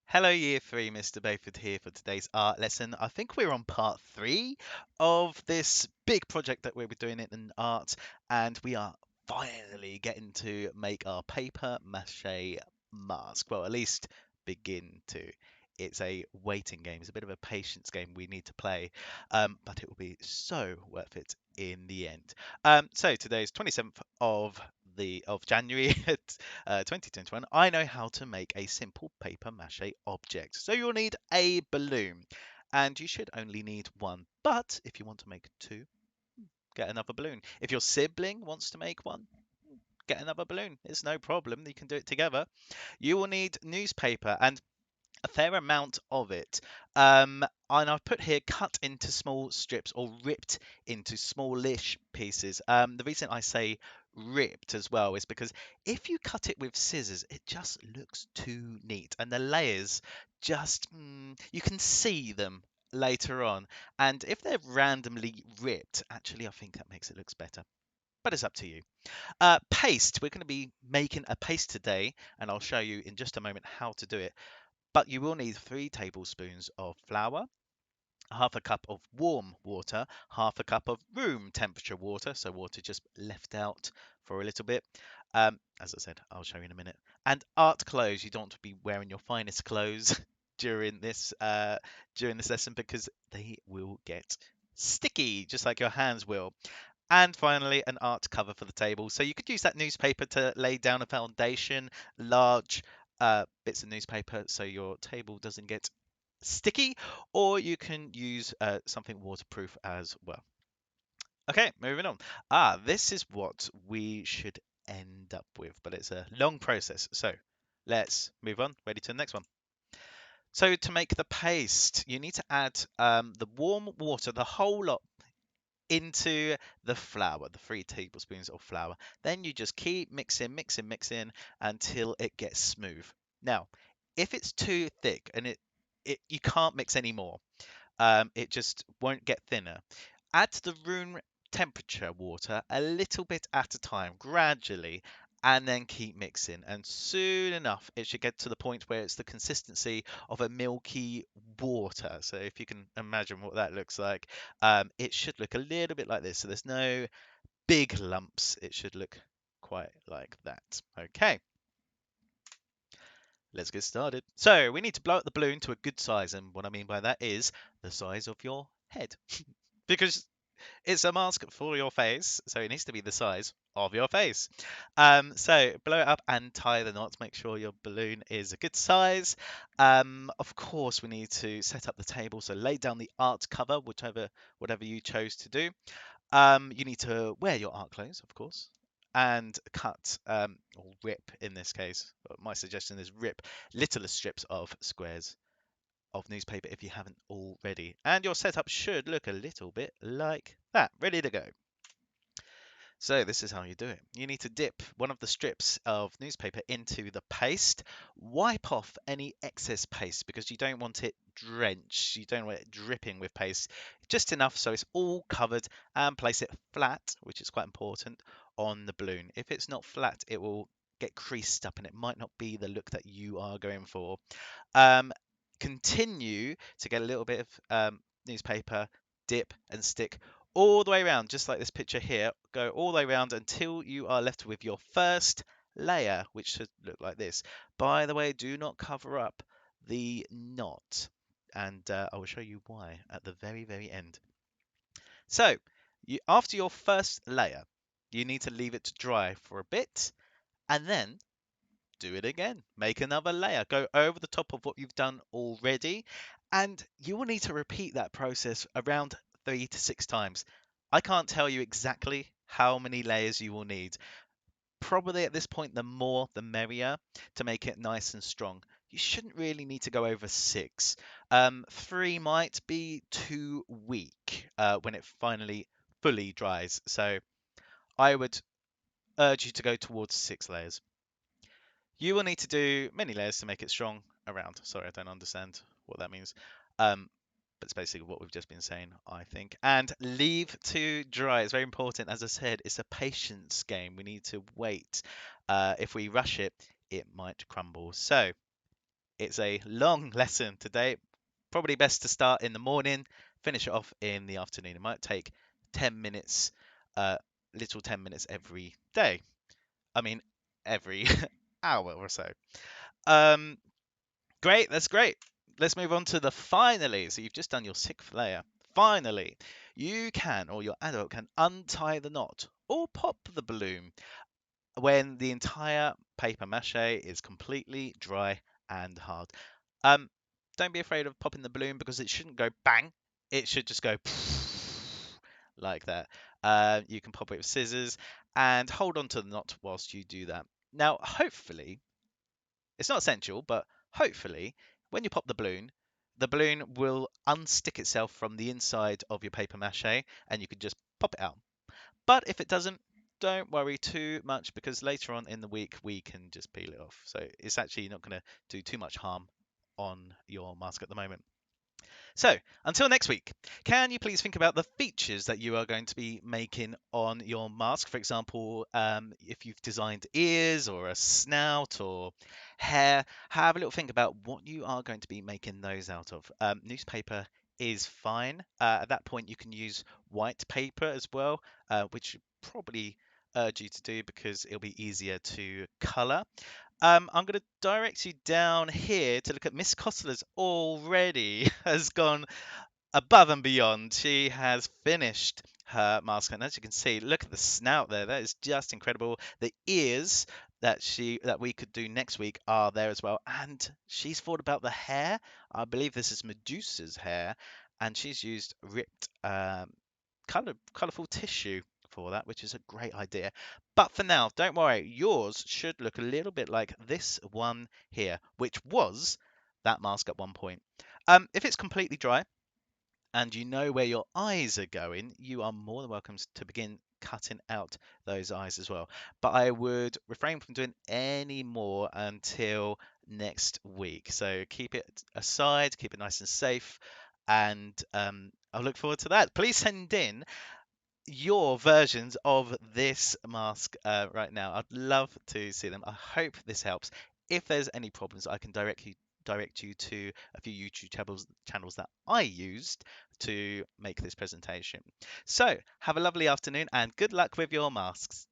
Hello, Year 3, Mr. Bayford here for today's art lesson. I think we're on part 3 of this big project that we'll be doing in art, and we are finally getting to make our paper mache mask. Well, at least begin to. It's a waiting game, it's a bit of a patience game we need to play, but it will be so worth it in the end. So today's 27th of January 2021, I know how to make a simple paper mache object. So you'll need a balloon, and you should only need one. But if you want to make two, get another balloon. If your sibling wants to make one, get another balloon. It's no problem. You can do it together. You will need newspaper and a fair amount of it. And I've put here cut into small strips or ripped into smallish pieces. The reason I say ripped as well is because if you cut it with scissors, it just looks too neat, and the layers just you can see them later on. And if they're randomly ripped, actually, I think that makes it looks better. But it's up to you. Paste. We're going to be making a paste today, and I'll show you in just a moment how to do it. But you will need 3 tablespoons of flour, half a cup of warm water, half a cup of room temperature water, so water just left out for a little bit. As I said, I'll show you in a minute. And art clothes. You don't want to be wearing your finest clothes during this lesson because they will get sticky, just like your hands will. And finally, an art cover for the table. So you could use that newspaper to lay down a foundation, large bits of newspaper so your table doesn't get sticky, or you can use something waterproof as well. Okay, moving on. This is what we should end up with, but it's a long process. So let's move on. Ready to the next one. So to make the paste, you need to add the warm water, the whole lot into the flour, the 3 tablespoons of flour. Then you just keep mixing, mixing, mixing until it gets smooth. Now, if it's too thick and it you can't mix anymore, it just won't get thinner. Add the room temperature water a little bit at a time, gradually, and then keep mixing. And soon enough, it should get to the point where it's the consistency of a milky water. So if you can imagine what that looks like, it should look a little bit like this. So there's no big lumps. It should look quite like that. Okay. Let's get started. So we need to blow up the balloon to a good size, and what I mean by that is the size of your head. Because it's a mask for your face, so it needs to be the size of your face. So blow it up and tie the knots. Make sure your balloon is a good size. Of course, we need to set up the table. So lay down the art cover, whatever you chose to do. You need to wear your art clothes, of course, and cut or rip in this case. But my suggestion is rip littler strips of squares of newspaper if you haven't already. And your setup should look a little bit like that, ready to go. So this is how you do it. You need to dip one of the strips of newspaper into the paste. Wipe off any excess paste because you don't want it drenched. You don't want it dripping with paste. Just enough so it's all covered, and place it flat, which is quite important, on the balloon. If it's not flat, it will get creased up and it might not be the look that you are going for. Um, Continue to get a little bit of newspaper, dip and stick all the way around, just like this picture here. Go all the way around until you are left with your first layer, which should look like this. By the way, do not cover up the knot, and I will show you why at the very, very end. So, after your first layer, you need to leave it to dry for a bit, and then do it again. Make another layer. Go over the top of what you've done already, and you will need to repeat that process around 3 to 6 times. I can't tell you exactly how many layers you will need. Probably at this point, the more the merrier to make it nice and strong. You shouldn't really need to go over 6. 3 might be too weak when it finally fully dries. So I would urge you to go towards 6 layers. You will need to do many layers to make it strong around. Sorry, I don't understand what that means. But it's basically what we've just been saying, I think. And leave to dry. It's very important. As I said, it's a patience game. We need to wait. If we rush it, it might crumble. So It's a long lesson today. Probably best to start in the morning, finish it off in the afternoon. It might take 10 minutes, little 10 minutes every day. I mean, every hour or so. Um, Great, that's great. Let's move on to the finally. So you've just done your sixth layer. Finally, you can, or your adult can, untie the knot or pop the balloon when the entire paper mache is completely dry and hard. Um, don't be afraid of popping the balloon because it shouldn't go bang. It should just go like that. You can pop it with scissors and hold on to the knot whilst you do that. Now, hopefully, it's not essential, but hopefully, when you pop the balloon will unstick itself from the inside of your paper mache and you can just pop it out. But if it doesn't, don't worry too much because later on in the week we can just peel it off. So it's actually not going to do too much harm on your mask at the moment. So, until next week, can you please think about the features that you are going to be making on your mask? For example, if you've designed ears or a snout or hair, have a little think about what you are going to be making those out of. Newspaper is fine. At that point, you can use white paper as well, which probably urge you to do because it'll be easier to color. I'm going to direct you down here to look at Miss Costeller's already has gone above and beyond. She has finished her mask, and as you can see, look at the snout there. That is just incredible. The ears that we could do next week are there as well, and she's thought about the hair. I believe this is Medusa's hair, and she's used ripped colourful tissue for that, which is a great idea. But for now, don't worry, yours should look a little bit like this one here, which was that mask at one point. If it's completely dry and you know where your eyes are going, you are more than welcome to begin cutting out those eyes as well. But I would refrain from doing any more until next week. So keep it aside, keep it nice and safe, and I'll look forward to that. Please send in your versions of this mask right now. I'd love to see them. I hope this helps. If there's any problems, I can direct you to a few YouTube channels that I used to make this presentation. So have a lovely afternoon and good luck with your masks.